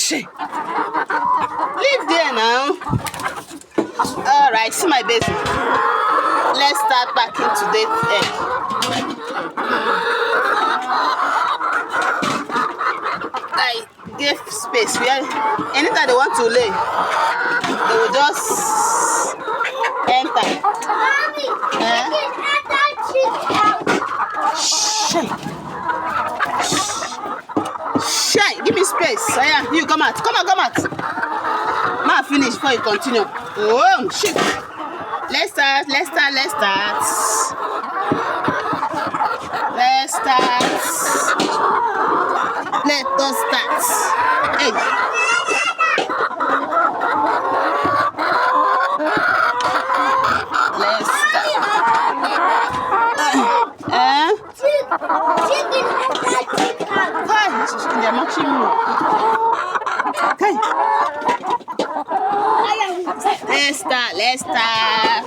Shit. Leave there now. All right, see my baby. Let's start packing today's egg. I gave space where anytime they want to lay, they will just enter. Shy, give me space. Yeah, you come out. Come out. Ma finish before you continue. Oh shit. Let's start. Let us start. Hey. Let's start. They're matching me. Okay. Let's start.